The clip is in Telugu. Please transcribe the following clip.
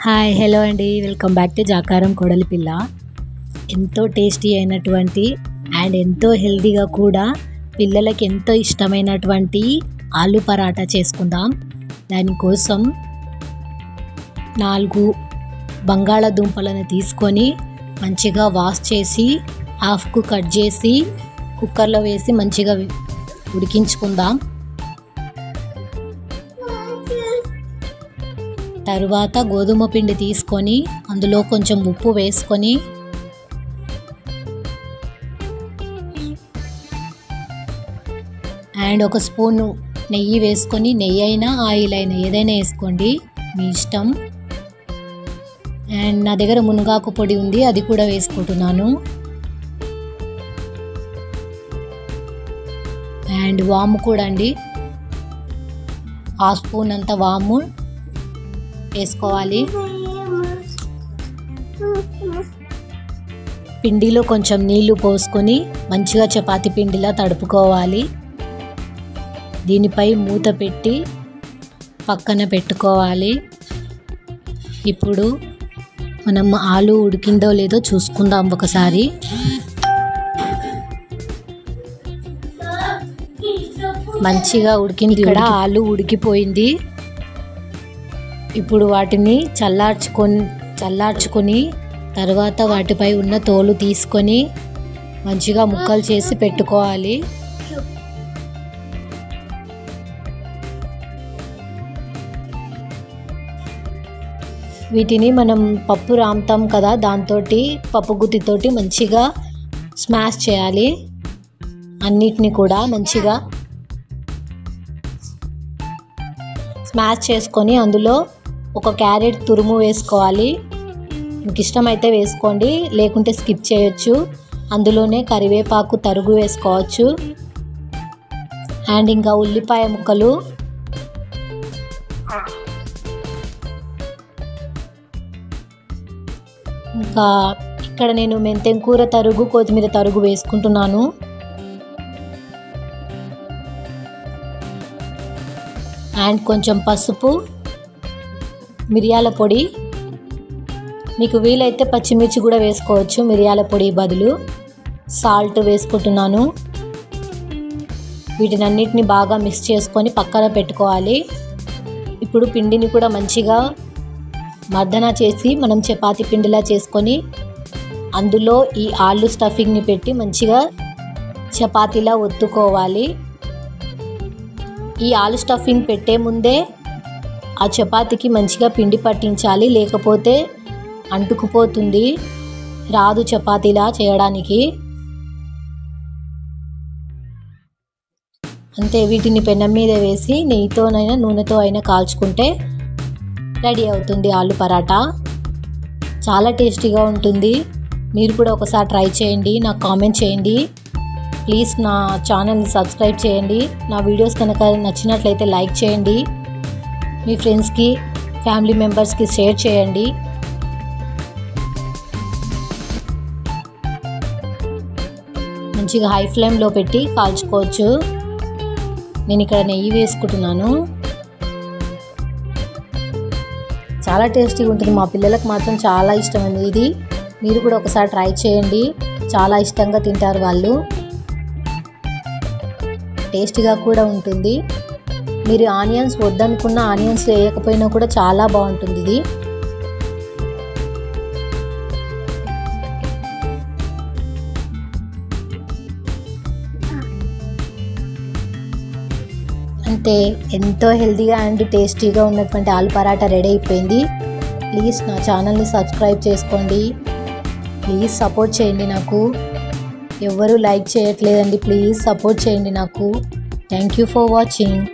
హాయ్ హలో అండి, వెల్కమ్ బ్యాక్ టు జాకారం కోడలి పిల్ల. ఎంతో టేస్టీ అయినటువంటి అండ్ ఎంతో హెల్తీగా కూడా పిల్లలకి ఎంతో ఇష్టమైనటువంటి ఆలు పరాటా చేసుకుందాం. దానికోసం 4 బంగాళాదుంపలను తీసుకొని మంచిగా వాష్ చేసి హాఫ్కు కట్ చేసి కుక్కర్లో వేసి మంచిగా ఉడికించుకుందాం. తరువాత గోధుమ పిండి తీసుకొని అందులో కొంచెం ఉప్పు వేసుకొని అండ్ 1 స్పూను నెయ్యి వేసుకొని, నెయ్యి అయినా ఆయిల్ అయినా ఏదైనా వేసుకోండి, మీ ఇష్టం. అండ్ నా దగ్గర మునగాకు పొడి ఉంది, అది కూడా వేసుకుంటున్నాను. అండ్ వాము కూడా అండి, 1/2 స్పూన్ అంత వాము వేసుకోవాలి. పిండిలో కొంచెం నీళ్లు పోసుకొని మంచిగా చపాతీ పిండిలా తడుపుకోవాలి. దీనిపై మూత పెట్టి పక్కన పెట్టుకోవాలి. ఇప్పుడు మనం ఆలు ఉడికిందో లేదో చూసుకుందాం ఒకసారి. మంచిగా ఉడికింది, ఇక్కడ ఆలు ఉడికిపోయింది. ఇప్పుడు వాటిని చల్లార్చుకొని తర్వాత వాటిపై ఉన్న తోలు తీసుకొని మంచిగా ముక్కలు చేసి పెట్టుకోవాలి. వీటిని మనం పప్పు రాంతాం కదా, దాంతో పప్పు గుత్తితోటి మంచిగా స్మాష్ చేయాలి. అన్నిటిని కూడా మంచిగా స్మాష్ చేసుకొని అందులో 1 క్యారెట్ తురుము వేసుకోవాలి. మీకు ఇష్టమైతే వేసుకోండి, లేకుంటే స్కిప్ చేయొచ్చు. అందులోనే కరివేపాకు తరుగు వేసుకోవచ్చు. అండ్ ఇంకా ఉల్లిపాయ ముక్కలు, ఇంకా ఇక్కడ నేను మెంతెం కూర తరుగు, కొత్తిమీర తరుగు వేసుకుంటున్నాను. అండ్ కొంచెం పసుపు, మిరియాల పొడి, మీకు వీలైతే పచ్చిమిర్చి కూడా వేసుకోవచ్చు మిరియాల పొడి బదులు. సాల్ట్ వేసుకుంటున్నాను. వీటినన్నిటిని బాగా మిక్స్ చేసుకొని పక్కన పెట్టుకోవాలి. ఇప్పుడు పిండిని కూడా మంచిగా మర్దన చేసి మనం చపాతీ పిండిలా చేసుకొని అందులో ఈ ఆలు స్టఫింగ్ని పెట్టి మంచిగా చపాతీలా ఒత్తుకోవాలి. ఈ ఆలు స్టఫింగ్ పెట్టే ముందే ఆ చపాతీకి మంచిగా పిండి పట్టించాలి, లేకపోతే అంటుకుపోతుంది, రాదు చపాతీలా చేయడానికి. అంతే, వీటిని పెనం మీద వేసి నెయ్యితోనైనా నూనెతో అయినా కాల్చుకుంటే రెడీ అవుతుంది ఆలు పరాటా. చాలా టేస్టీగా ఉంటుంది. మీరు కూడా ఒకసారి ట్రై చేయండి, నాకు కామెంట్ చేయండి. ప్లీజ్ నా ఛానల్ని సబ్స్క్రైబ్ చేయండి. నా వీడియోస్ కనుక నచ్చినట్లయితే లైక్ చేయండి. మీ ఫ్రెండ్స్కి, ఫ్యామిలీ మెంబర్స్కి షేర్ చేయండి. మంచిగా హై ఫ్లేమ్లో పెట్టి కాల్చుకోవచ్చు. నేను ఇక్కడ నెయ్యి వేసుకుంటున్నాను. చాలా టేస్టీగా ఉంటుంది. మా పిల్లలకు మాత్రం చాలా ఇష్టమైంది ఇది. మీరు కూడా ఒకసారి ట్రై చేయండి, చాలా ఇష్టంగా తింటారు వాళ్ళు. టేస్టీగా కూడా ఉంటుంది. మీరు ఆనియన్స్ వద్దనుకున్న ఆనియన్స్ వేయకపోయినా కూడా చాలా బాగుంటుంది ఇది. అంతే, ఎంతో హెల్తీగా అండ్ టేస్టీగా ఉన్నటువంటి ఆలు పరాటా రెడీ అయిపోయింది. ప్లీజ్ నా ఛానల్ని సబ్స్క్రైబ్ చేసుకోండి. ప్లీజ్ సపోర్ట్ చేయండి నాకు. ఎవరు లైక్ చేయట్లేదండి, ప్లీజ్ సపోర్ట్ చేయండి నాకు. Thank you for watching.